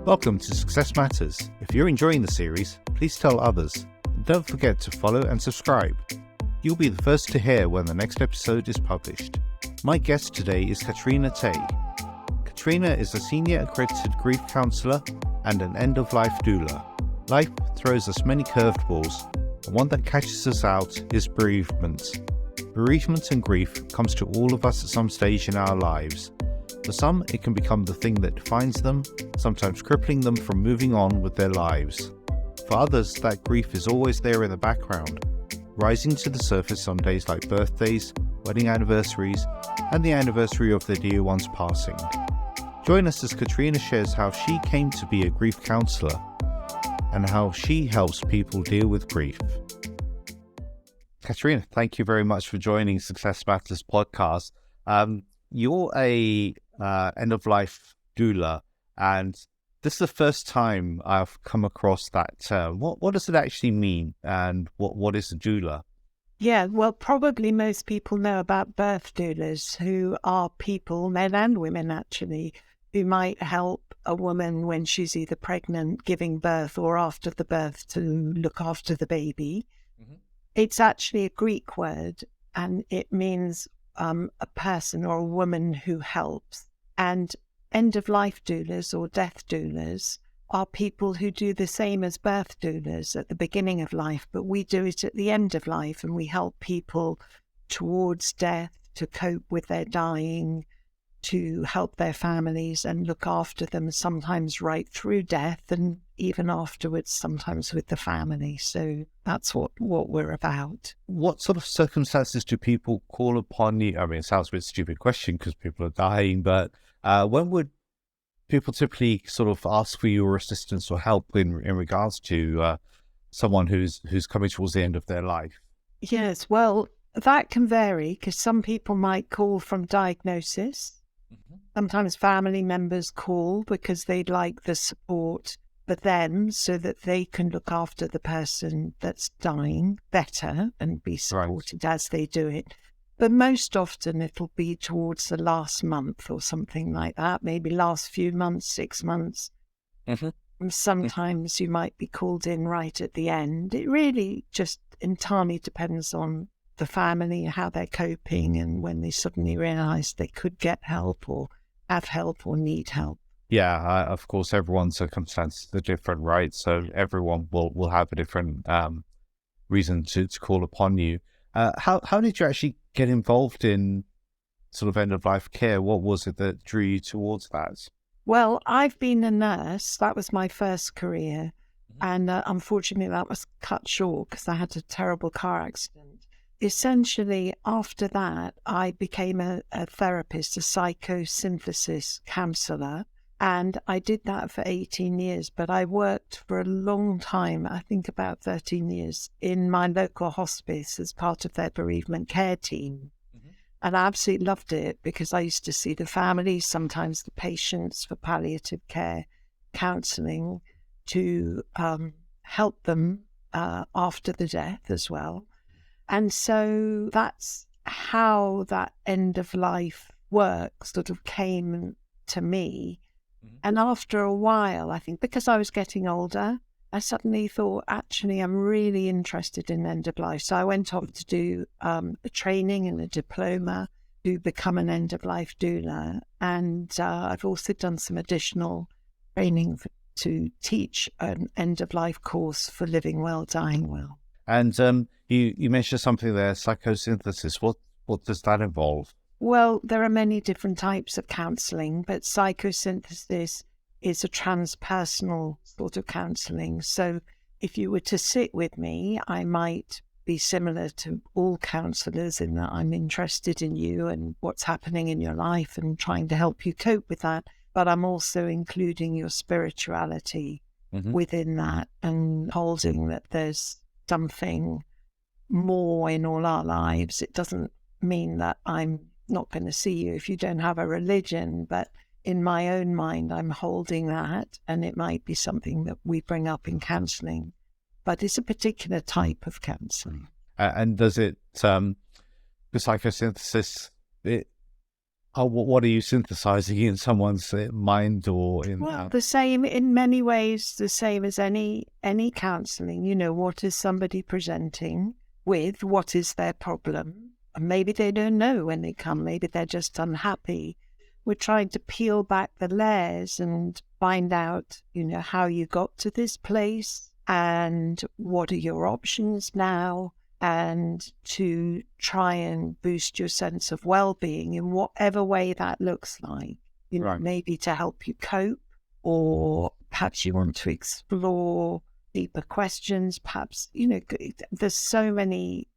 Welcome to Success Matters. If you're enjoying the series, please tell others. And don't forget to follow and subscribe. You'll be the first to hear when the next episode is published. My guest today is Katrina Taee. Katrina is a Senior Accredited Grief counsellor and an end-of-life doula. Life throws us many curveballs, and one that catches us out is bereavement. Bereavement and grief comes to all of us at some stage in our lives. For some, it can become the thing that defines them, sometimes crippling them from moving on with their lives. For others, that grief is always there in the background, rising to the surface on days like birthdays, wedding anniversaries, and the anniversary of their dear one's passing. Join us as Katrina shares how she came to be a grief counsellor and how she helps people deal with grief. Katrina, thank you very much for joining Success Matters podcast. You're a end-of-life doula, and this is the first time I've come across that term. What does it actually mean, and what is a doula? Yeah, well, probably most people know about birth doulas, who are people, men and women actually, who might help a woman when she's either pregnant, giving birth, or after the birth to look after the baby. Mm-hmm. It's actually a Greek word, and it means a person or a woman who helps. And end-of-life doulas or death doulas are people who do the same as birth doulas at the beginning of life, but we do it at the end of life, and we help people towards death, to cope with their dying, to help their families and look after them, sometimes right through death and even afterwards, sometimes with the family. So that's what we're about. What sort of circumstances do people call upon you? I mean, it sounds a bit stupid question because people are dying, but when would people typically sort of ask for your assistance or help in regards to someone who's coming towards the end of their life? Yes, well, that can vary because some people might call from diagnosis. Mm-hmm. Sometimes family members call because they'd like the support for them so that they can look after the person that's dying better and be supported as they do it. But most often it'll be towards the last month or something like that, maybe last few months, 6 months. Mm-hmm. And sometimes you might be called in right at the end. It really just entirely depends on the family, how they're coping, and when they suddenly realise they could get help or have help or need help. Yeah, of course, everyone's circumstances are different, right? So everyone will have a different reason to call upon you. How did you actually get involved in sort of end-of-life care? What was it that drew you towards that? Well, I've been a nurse. That was my first career. And unfortunately, that was cut short because I had a terrible car accident. Essentially, after that, I became a therapist, a psychosynthesis counsellor, and I did that for 18 years, but I worked for a long time, I think about 13 years, in my local hospice as part of their bereavement care team. Mm-hmm. And I absolutely loved it because I used to see the families, sometimes the patients, for palliative care counselling to help them after the death as well. And so that's how that end-of-life work sort of came to me. Mm-hmm. And after a while, I think because I was getting older, I suddenly thought, actually, I'm really interested in end-of-life. So I went off to do a training and a diploma to become an end-of-life doula. And I've also done some additional training to teach an end-of-life course for living well, dying well. And you mentioned something there, psychosynthesis. What does that involve? Well, there are many different types of counselling, but psychosynthesis is a transpersonal sort of counselling. So if you were to sit with me, I might be similar to all counsellors in that I'm interested in you and what's happening in your life and trying to help you cope with that. But I'm also including your spirituality within that and holding that there's something more in all our lives. It doesn't mean that I'm not going to see you if you don't have a religion, but in my own mind, I'm holding that, and it might be something that we bring up in counselling, but it's a particular type of counselling. And does it, the psychosynthesis, What are you synthesizing in someone's mind or in? Well, the same in many ways, the same as any counselling. You know, what is somebody presenting with? What is their problem? And maybe they don't know when they come. Maybe they're just unhappy. We're trying to peel back the layers and find out, you know, how you got to this place and what are your options now, and to try and boost your sense of well-being in whatever way that looks like. You know, Right. maybe to help you cope, or perhaps you want to explore deeper questions. Perhaps, you know, there's so many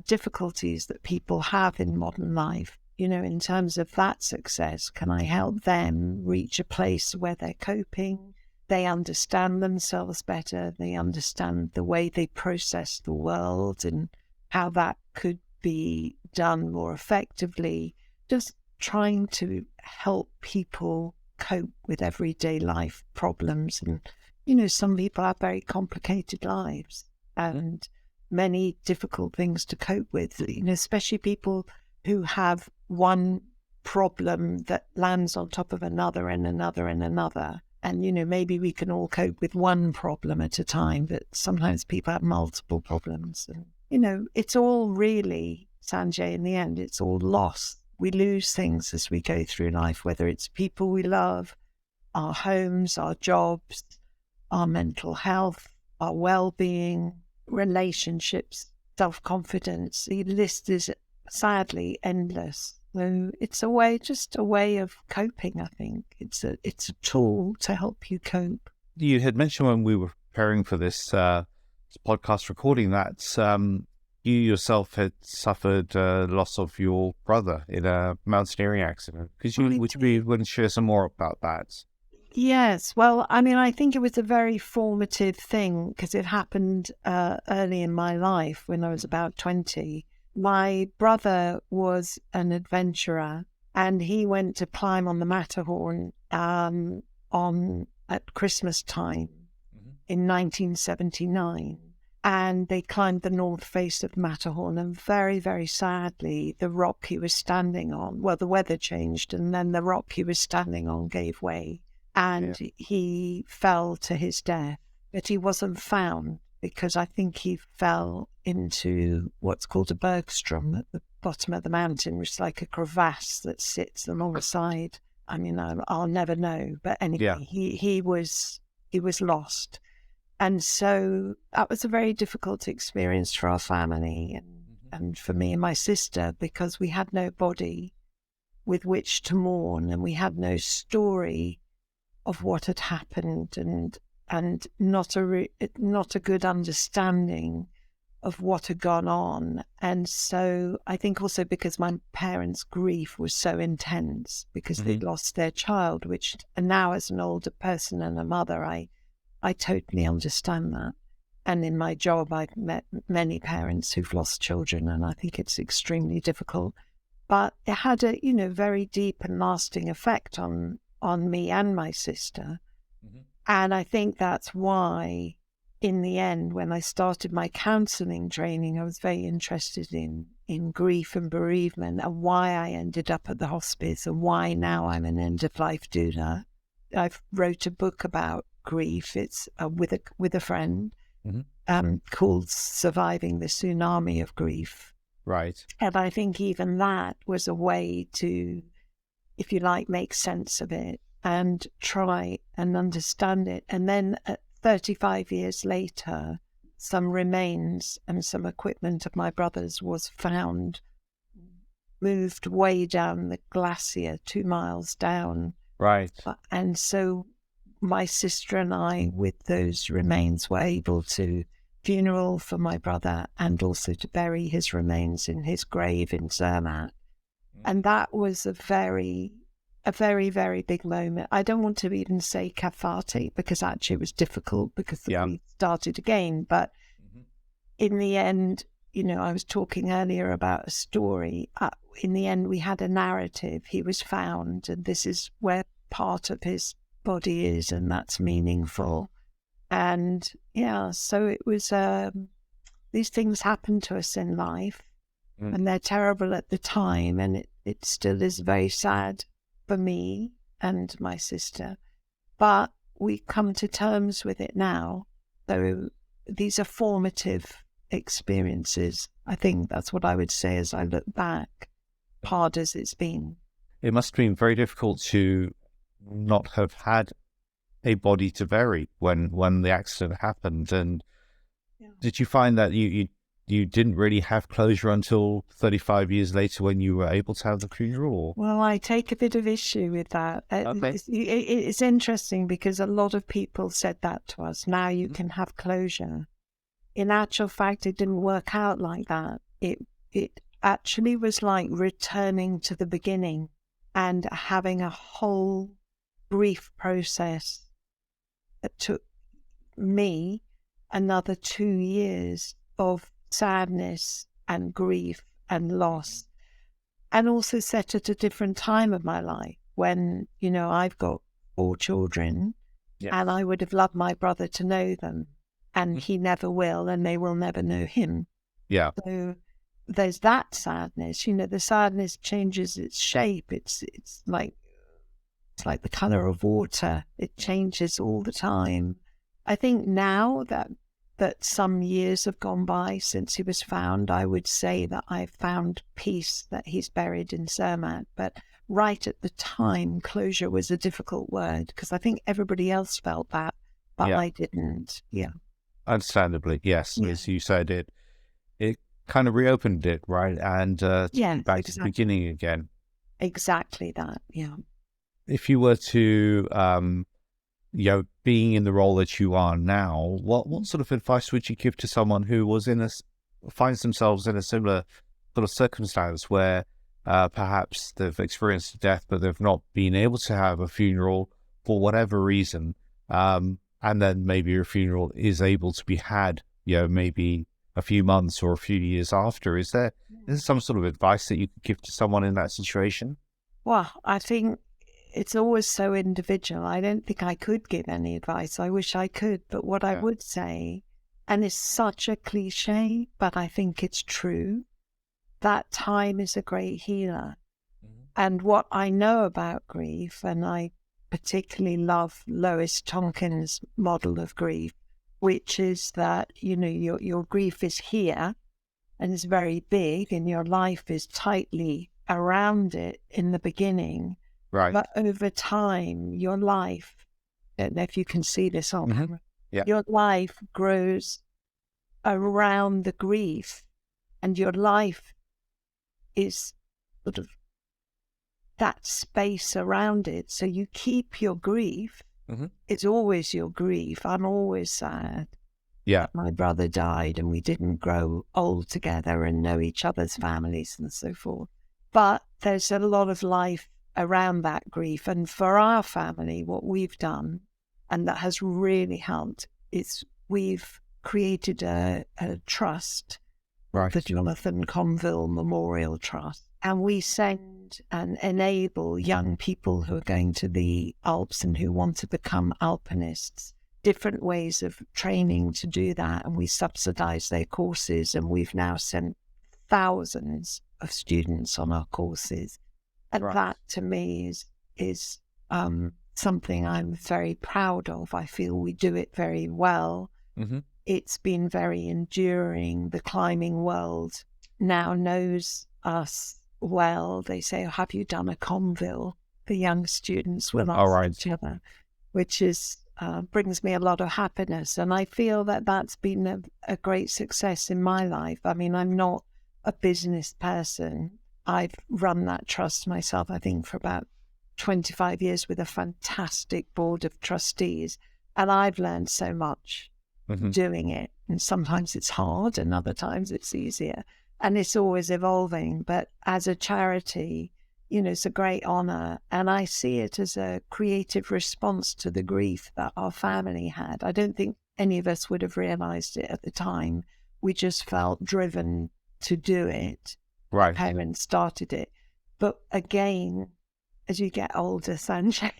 difficulties that people have in modern life. You know, in terms of that success, can I help them reach a place where they're coping? They understand themselves better. They understand the way they process the world and how that could be done more effectively. Just trying to help people cope with everyday life problems. And, you know, some people have very complicated lives and many difficult things to cope with, you know, especially people who have one problem that lands on top of another and another and another. And, you know, maybe we can all cope with one problem at a time, but sometimes people have multiple problems. And, you know, it's all really, Sanjay, in the end, it's all loss. We lose things as we go through life, whether it's people we love, our homes, our jobs, our mental health, our well-being, relationships, self-confidence. The list is sadly endless. So it's just a way of coping, I think. It's a tool to help you cope. You had mentioned when we were preparing for this podcast recording that you yourself had suffered loss of your brother in a mountaineering accident. Would you be willing to share some more about that? Yes. Well, I mean, I think it was a very formative thing because it happened early in my life when I was about 20. My brother was an adventurer and he went to climb on the Matterhorn at Christmas time in 1979. And they climbed the north face of Matterhorn, and very, very sadly, the rock he was standing on, well, the weather changed, and then the rock he was standing on gave way, and he fell to his death. But he wasn't found because I think he fell into what's called a bergstrom at the bottom of the mountain, which is like a crevasse that sits alongside. I mean, I'll never know. But anyway, he was lost. And so that was a very difficult experience for our family and for me and my sister, because we had no body with which to mourn, and we had no story of what had happened, and not a good understanding of what had gone on. And so I think also because my parents' grief was so intense because they'd lost their child, and now as an older person and a mother, I totally understand that. And in my job, I've met many parents who've lost children, and I think it's extremely difficult. But it had a, you know, very deep and lasting effect on me and my sister. And I think that's why, in the end, when I started my counselling training, I was very interested in grief and bereavement, and why I ended up at the hospice, and why now I'm an end-of-life doula. I wrote a book about grief. It's with a friend called Surviving the Tsunami of Grief. Right. And I think even that was a way to, if you like, make sense of it and try and understand it. And then 35 years later, some remains and some equipment of my brother's was found, moved way down the glacier, 2 miles down. Right. And so my sister and I, with those remains, were able to funeral for my brother and also to bury his remains in his grave in Zermatt. And that was a very, very big moment. I don't want to even say cathartic, because actually it was difficult because we started again. But in the end, you know, I was talking earlier about a story. In the end, we had a narrative. He was found, and this is where part of his body is, and that's meaningful. And so it was, these things happen to us in life, and they're terrible at the time, and It still is very sad for me and my sister, but we come to terms with it now. So these are formative experiences. I think that's what I would say as I look back, hard as it's been. It must have been very difficult to not have had a body to bury when the accident happened. And did you find that you didn't really have closure until 35 years later when you were able to have the funeral? Well, I take a bit of issue with that. Okay. It's interesting because a lot of people said that to us. Now you can have closure. In actual fact, it didn't work out like that. It actually was like returning to the beginning and having a whole grief process that took me another 2 years of sadness and grief and loss, and also set at a different time of my life when, I've got 4 children, and I would have loved my brother to know them, and he never will, and they will never know him. Yeah. So there's that sadness. The sadness changes its shape. It's like the color of water. It changes all the time. I think now that some years have gone by since he was found, I would say that I've found peace, that he's buried in Zermatt. But right at the time, closure was a difficult word because I think everybody else felt that, but I didn't. Yeah. Understandably, yes. As you said, it kind of reopened it, right? And back to the beginning again. Exactly that, yeah. If you were to, being in the role that you are now, what sort of advice would you give to someone who finds themselves in a similar sort of circumstance where perhaps they've experienced death, but they've not been able to have a funeral for whatever reason, and then maybe your funeral is able to be had, maybe a few months or a few years after? Is there some sort of advice that you could give to someone in that situation? Well, I think it's always so individual. I don't think I could give any advice. I wish I could, but what I would say, and it's such a cliche, but I think it's true, that time is a great healer. And what I know about grief, and I particularly love Lois Tonkin's model of grief, which is that, your grief is here and is very big and your life is tightly around it in the beginning. Right. But over time, your life, I don't know if you can see this on camera, your life grows around the grief, and your life is sort of that space around it. So you keep your grief. It's always your grief. I'm always sad. Yeah. My brother died and we didn't grow old together and know each other's families and so forth. But there's a lot of life around that grief. And for our family, what we've done, and that has really helped, is we've created a trust, the Jonathan Conville Memorial Trust. And we send and enable young people who are going to the Alps and who want to become alpinists different ways of training to do that. And we subsidize their courses. And we've now sent thousands of students on our courses. And that to me is something I'm very proud of. I feel we do it very well. It's been very enduring. The climbing world now knows us well. They say, have you done a Conville? The young students will ask each other, which is brings me a lot of happiness. And I feel that that's been a great success in my life. I mean, I'm not a business person. I've run that trust myself, I think, for about 25 years with a fantastic board of trustees. And I've learned so much doing it. And sometimes it's hard and other times it's easier. And it's always evolving. But as a charity, it's a great honor. And I see it as a creative response to the grief that our family had. I don't think any of us would have realized it at the time. We just felt driven to do it. Right. Parents started it. But again, as you get older, Sanjay,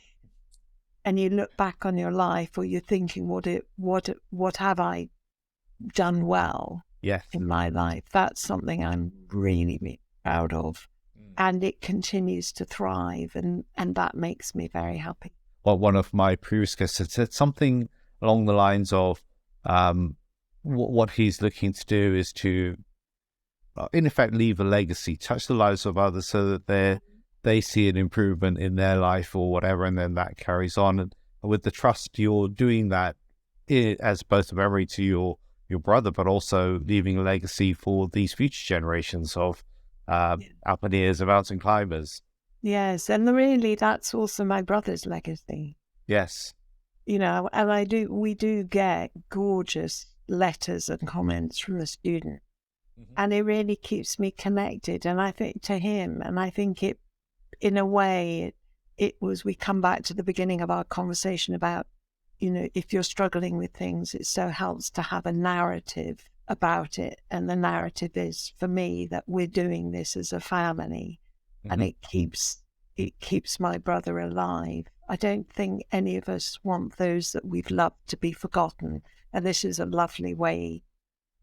and you look back on your life, or you're thinking, what have I done well in my life? That's something I'm really, really proud of. and it continues to thrive, and that makes me very happy. Well, one of my previous guests had said something along the lines of what he's looking to do is to, in effect, leave a legacy, touch the lives of others so that they see an improvement in their life or whatever, and then that carries on. And with the trust, you're doing that as both a memory to your brother, but also leaving a legacy for these future generations of alpineers and mountain climbers. Yes, and really that's also my brother's legacy. Yes. You know, and we do get gorgeous letters and comments from the student. And it really keeps me connected. And I think to him, and I think it, in a way, we come back to the beginning of our conversation about, you know, if you're struggling with things, it so helps to have a narrative about it. And the narrative is, for me, that we're doing this as a family, and it keeps my brother alive. I don't think any of us want those that we've loved to be forgotten. And this is a lovely way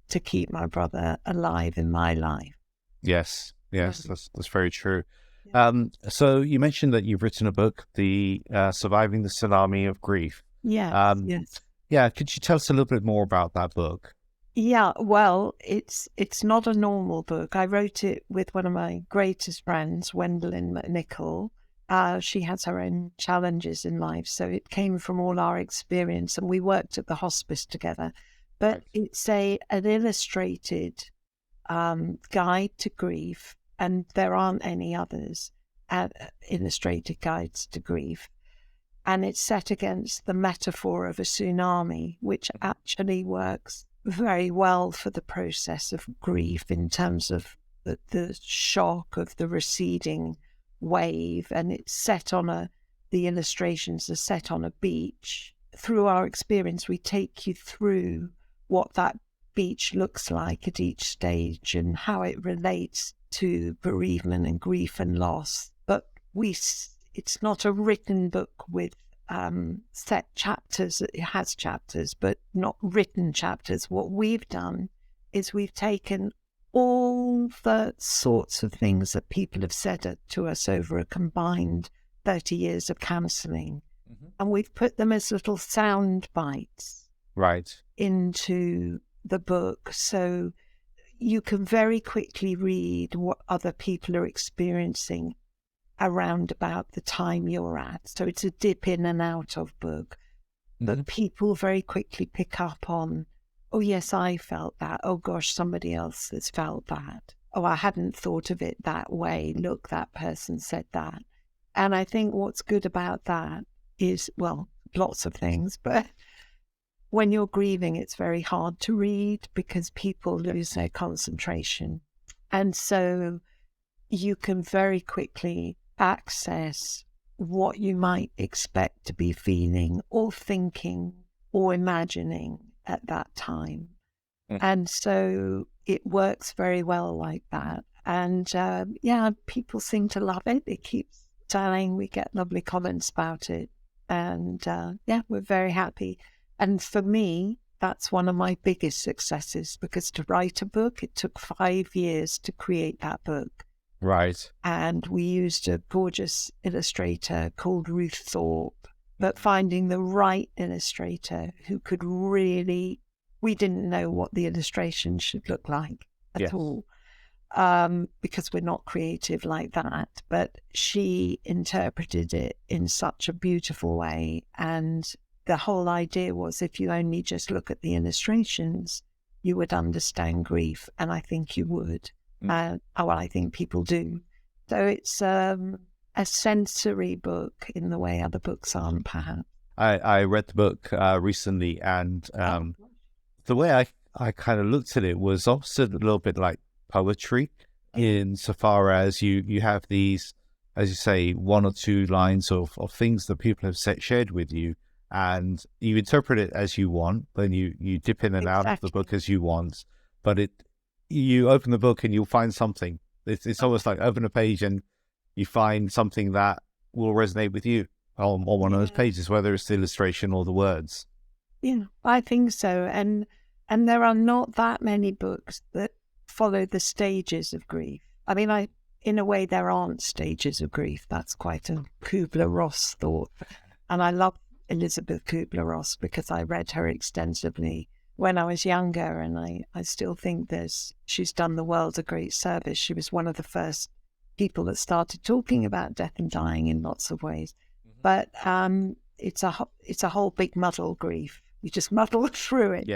to keep my brother alive in my life. Yes, that's very true. Yeah. So you mentioned that you've written a book, the Surviving the Tsunami of Grief. Yes, yes. Yeah, could you tell us a little bit more about that book? Yeah, well, it's not a normal book. I wrote it with one of my greatest friends, Wendelin McNichol. She has her own challenges in life, so it came from all our experience, and we worked at the hospice together. But it's an illustrated guide to grief, and there aren't any others, illustrated guides to grief. And it's set against the metaphor of a tsunami, which actually works very well for the process of grief in terms of the shock of the receding wave. And it's set on the illustrations are set on a beach. Through our experience, we take you through what that beach looks like at each stage and how it relates to bereavement and grief and loss. But it's not a written book with set chapters. It has chapters, but not written chapters. What we've done is we've taken all the sorts of things that people have said to us over a combined 30 years of counselling, and we've put them as little sound bites into the book, so you can very quickly read what other people are experiencing around about the time you're at. So it's a dip in and out of book, but people very quickly pick up on, oh yes, I felt that. Oh gosh, somebody else has felt that. Oh, I hadn't thought of it that way. Look, that person said that. And I think what's good about that is, well, lots of things, but when you're grieving, it's very hard to read because people lose their concentration. And so you can very quickly access what you might expect to be feeling or thinking or imagining at that time. And so it works very well like that. And people seem to love it. It keeps selling. We get lovely comments about it. And we're very happy. And for me, that's one of my biggest successes, because to write a book, it took 5 years to create that book. Right. And we used a gorgeous illustrator called Ruth Thorpe, but finding the right illustrator who could really, we didn't know what the illustration should look like at all, because we're not creative like that. But she interpreted it in such a beautiful way. And the whole idea was, if you only just look at the illustrations, you would understand grief. And I think you would. I think people do. So it's a sensory book in the way other books aren't, perhaps. I read the book recently, and the way I kind of looked at it was also a little bit like poetry, insofar as you have these, as you say, 1 or 2 lines of things that people have shared with you, and you interpret it as you want. Then you dip in and out of the book as you want, but you open the book and you'll find something. It's almost like open a page and you find something that will resonate with you on one of those pages, whether it's the illustration or the words. Yeah, I think so. And there are not that many books that follow the stages of grief. I mean, in a way, there aren't stages of grief. That's quite a Kubler-Ross thought. And I love Elizabeth Kubler-Ross because I read her extensively when I was younger, and I still think she's done the world a great service. She was one of the first people that started talking about death and dying in lots of ways. But it's a whole big muddle, grief. You just muddle through it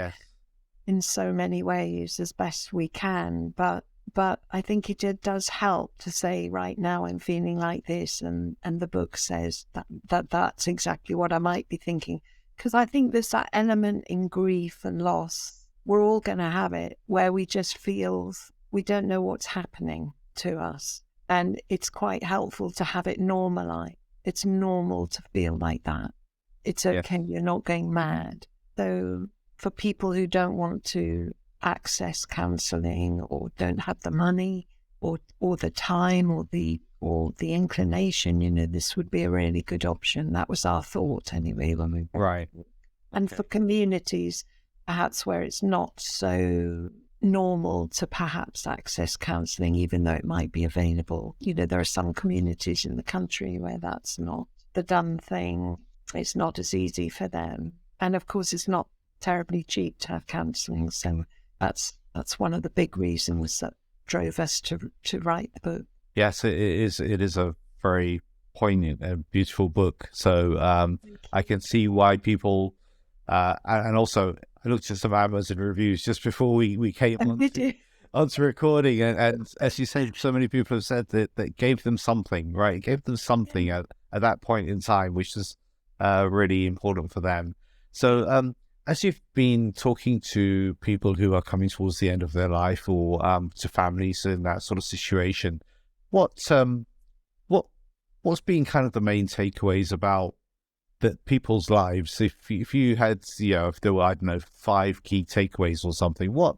in so many ways as best we can. But I think it does help to say, right now I'm feeling like this, and the book says that's exactly what I might be thinking. Because I think there's that element in grief and loss, we're all going to have it, where we just feel we don't know what's happening to us. And it's quite helpful to have it normalized. It's normal to feel like that. It's okay, you're not going mad. So for people who don't want to access counselling or don't have the money or the time or the inclination, this would be a really good option. That was our thought anyway when we And for communities perhaps where it's not so normal to perhaps access counselling, even though it might be available. There are some communities in the country where that's not the done thing. It's not as easy for them. And of course it's not terribly cheap to have counselling, so that's one of the big reasons that drove us to write the book. Yes, it is a very poignant and beautiful book. So I can see why people, and also I looked at some Amazon reviews just before we came onto recording, and as you said, so many people have said that gave them something, right? It gave them something at that point in time, which is really important for them. So as you've been talking to people who are coming towards the end of their life, or to families in that sort of situation, what's been kind of the main takeaways about people's lives? If you had, if there were, I don't know, 5 key takeaways or something, what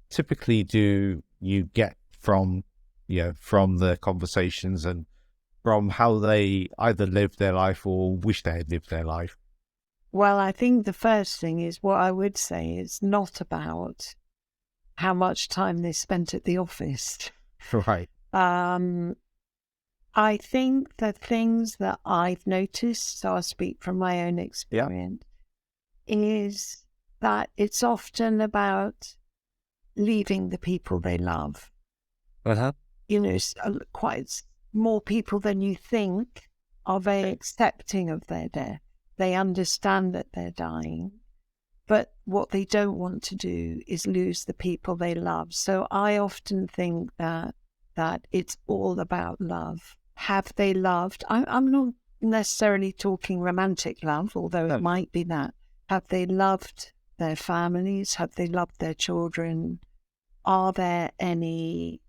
typically do you get from the conversations and from how they either live their life or wish they had lived their life? Well, I think the first thing is, what I would say is not about how much time they spent at the office. Right. I think the things that I've noticed, so I'll speak from my own experience, is that it's often about leaving the people they love. Quite more people than you think are very accepting of their death. They understand that they're dying, but what they don't want to do is lose the people they love. So I often think that it's all about love. Have they loved? I'm not necessarily talking romantic love, although it might be that. Have they loved their families? Have they loved their children? Are there any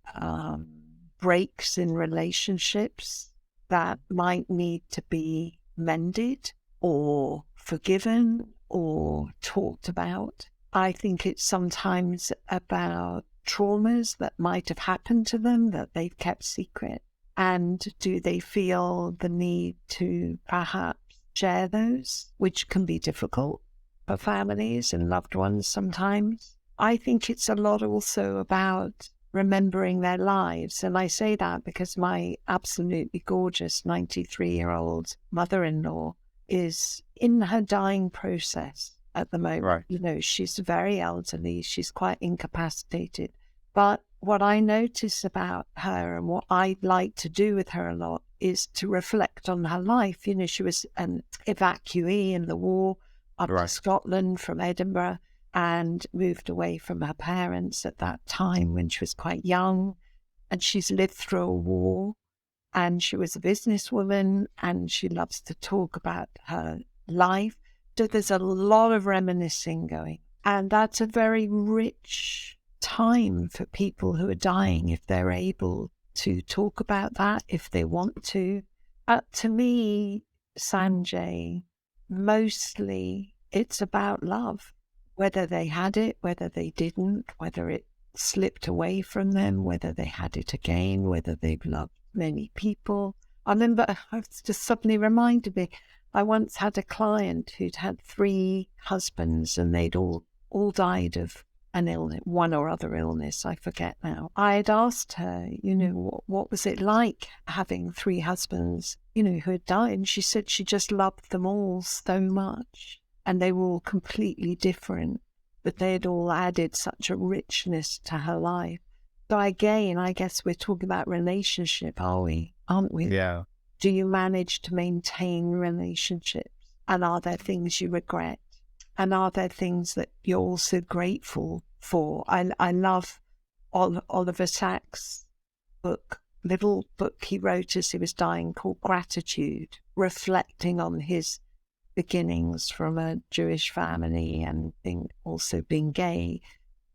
breaks in relationships that might need to be mended or forgiven or talked about? I think it's sometimes about traumas that might have happened to them that they've kept secret. And do they feel the need to perhaps share those, which can be difficult for families and loved ones sometimes? I think it's a lot also about remembering their lives. And I say that because my absolutely gorgeous 93-year-old mother-in-law is in her dying process at the moment. Right. She's very elderly, she's quite incapacitated. But what I notice about her and what I like to do with her a lot is to reflect on her life. She was an evacuee in the war up to Scotland from Edinburgh and moved away from her parents at that time when she was quite young. And she's lived through a war, and she was a businesswoman, and she loves to talk about her life. So there's a lot of reminiscing going. And that's a very rich time for people who are dying, if they're able to talk about that, if they want to. To me, Sanjay, mostly it's about love, whether they had it, whether they didn't, whether it slipped away from them, whether they had it again, whether they've loved many people. I remember, it's just suddenly reminded me, I once had a client who'd had 3 husbands and they'd all died of an illness, one or other illness, I forget now. I had asked her, what was it like having 3 husbands, who had died? And she said she just loved them all so much. And they were all completely different, but they had all added such a richness to her life. So again, I guess we're talking about relationship, aren't we? Yeah. Do you manage to maintain relationships? And are there things you regret? And are there things that you're also grateful for? I love Oliver Sacks' little book he wrote as he was dying called Gratitude, reflecting on his beginnings from a Jewish family and also being gay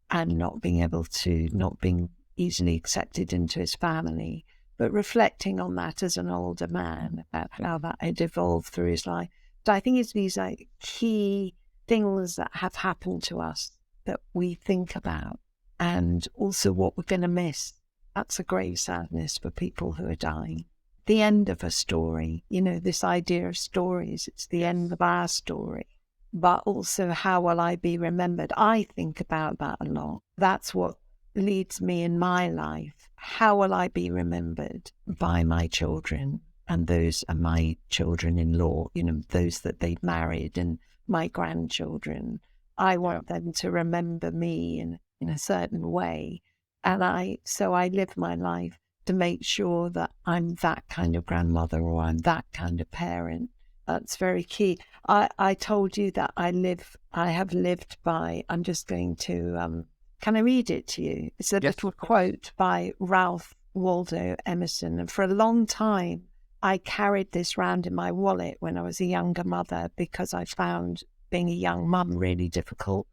and not being easily accepted into his family, but reflecting on that as an older man, about how that had evolved through his life. So I think it's these key things that have happened to us that we think about, and also what we're going to miss. That's a great sadness for people who are dying. The end of a story, this idea of stories, it's the end of our story, but also how will I be remembered? I think about that a lot. That's what leads me in my life. How will I be remembered by my children and those are my children-in-law, those that they've married, and my grandchildren? I want them to remember me in a certain way. And so I live my life to make sure that I'm that kind of grandmother or I'm that kind of parent. That's very key. I told you that I have lived by, I'm just going to, can I read it to you? It's a little quote by Ralph Waldo Emerson. And for a long time, I carried this round in my wallet when I was a younger mother, because I found being a young mum really difficult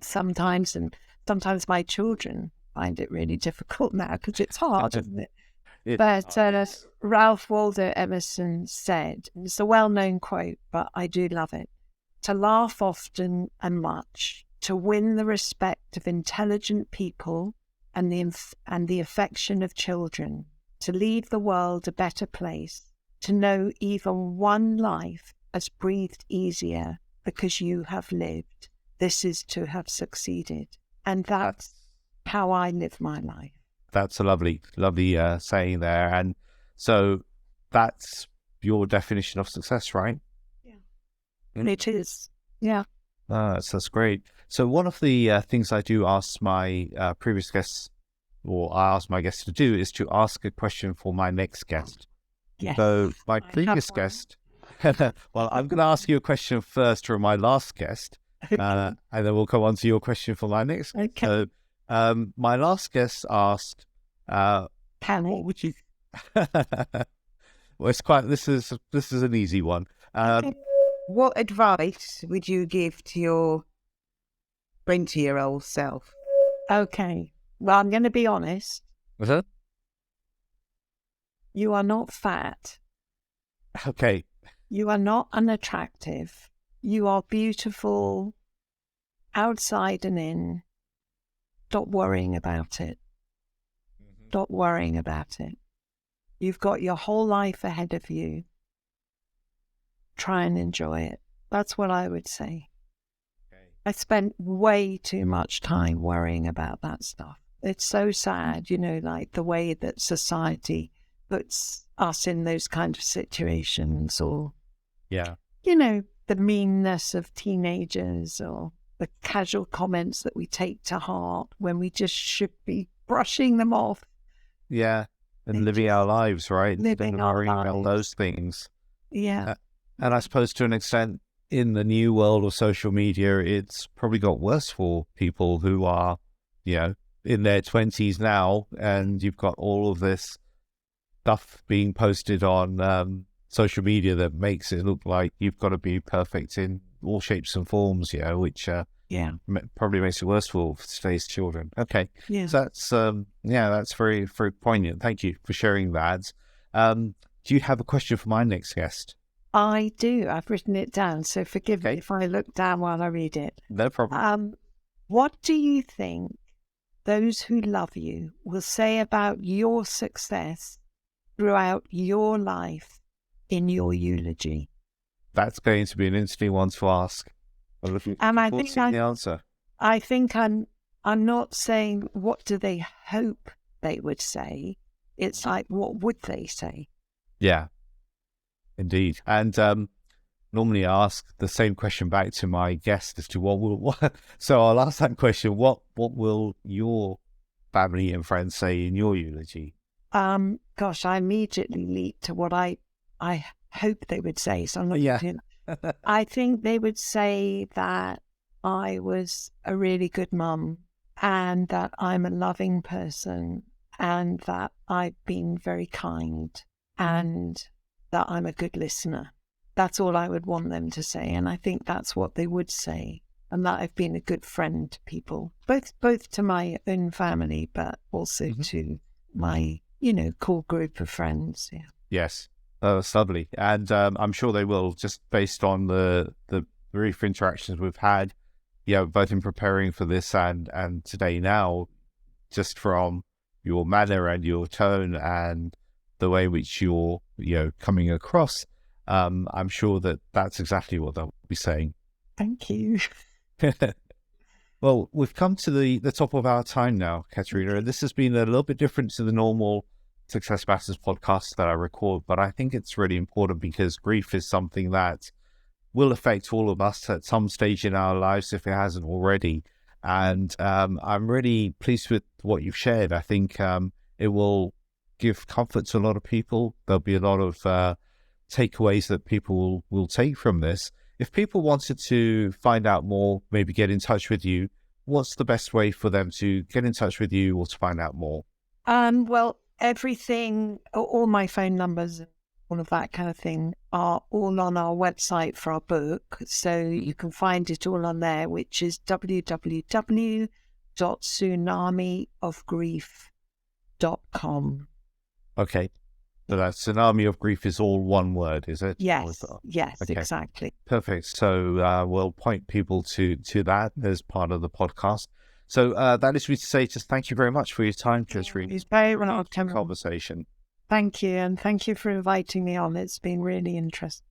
sometimes. And sometimes my children find it really difficult now because it's hard, isn't it? But Ralph Waldo Emerson said, it's a well-known quote, but I do love it: to laugh often and much, to win the respect of intelligent people and the affection of children, to leave the world a better place, to know even one life has breathed easier because you have lived. This is to have succeeded. And that's how I live my life. That's a lovely saying there. And so that's your definition of success, right? Yeah. It is. Yeah. That's great. So one of the things I do ask my previous guests, or I ask my guests to do, is to ask a question for my next guest. Yes. So my previous guest, well, I'm going to ask you a question first from my last guest, and then we'll go on to your question for my next guest. Okay. So my last guest asked, what would you... Well, it's quite... This is an easy one. What advice would you give to your 20-year-old self? Okay. Well, I'm going to be honest. What's that? You are not fat. Okay. You are not unattractive. You are beautiful outside and in. Stop worrying about it. Stop worrying about it. You've got your whole life ahead of you. Try and enjoy it. That's what I would say. Okay. I spent way too much time worrying about that stuff. It's so sad, like the way that society puts us in those kind of situations, or, the meanness of teenagers, or the casual comments that we take to heart when we just should be brushing them off. Yeah, and living our lives, right? Living our worrying lives. about those things. Yeah. And I suppose to an extent, in the new world of social media, it's probably got worse for people who are, in their 20s now, and you've got all of this stuff being posted on social media that makes it look like you've got to be perfect in all shapes and forms, which probably makes it worse for today's children. Okay. Yeah. So that's very, very poignant. Thank you for sharing that. Do you have a question for my next guest? I do. I've written it down, so forgive me if I look down while I read it. No problem. What do you think those who love you will say about your success throughout your life in your eulogy? That's going to be an interesting one to ask. I'm looking forward to seeing the answer. I think I'm I'm not saying what do they hope they would say. It's like, what would they say? Yeah, indeed. And normally I ask the same question back to my guest as to what so I'll ask that question, what will your family and friends say in your eulogy? Gosh, I immediately leap to what I hope they would say. So I'm not I think they would say that I was a really good mum, and that I'm a loving person, and that I've been very kind, and that I'm a good listener. That's all I would want them to say. And I think that's what they would say. And that I've been a good friend to people, both to my own family, but also to my, core group of friends. Yeah. Yes. That's lovely. And I'm sure they will, just based on the brief interactions we've had, both in preparing for this and today now, just from your manner and your tone and the way in which you're, coming across, I'm sure that that's exactly what they'll be saying. Thank you. Well, we've come to the top of our time now, Katrina, and this has been a little bit different to the normal Success Matters podcast that I record, but I think it's really important because grief is something that will affect all of us at some stage in our lives if it hasn't already. And I'm really pleased with what you've shared. I think it will give comfort to a lot of people. There'll be a lot of takeaways that people will take from this. If people wanted to find out more, maybe get in touch with you, what's the best way for them to get in touch with you or to find out more? Well, everything, all my phone numbers, all of that kind of thing are all on our website for our book. So you can find it all on there, which is www.tsunamiofgrief.com. Okay. So that Tsunami of Grief is all one word, is it? Yes, okay. Exactly. Perfect. So we'll point people to that as part of the podcast. So that is me to say just thank you very much for your time, Katrina. It's very welcome. Conversation. Thank you. And thank you for inviting me on. It's been really interesting.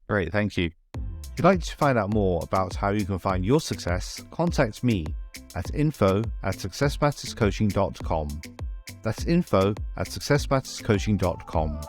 Great. Thank you. If you'd like to find out more about how you can find your success, contact me at info@successmatterscoaching.com. That's info@successmatterscoaching.com.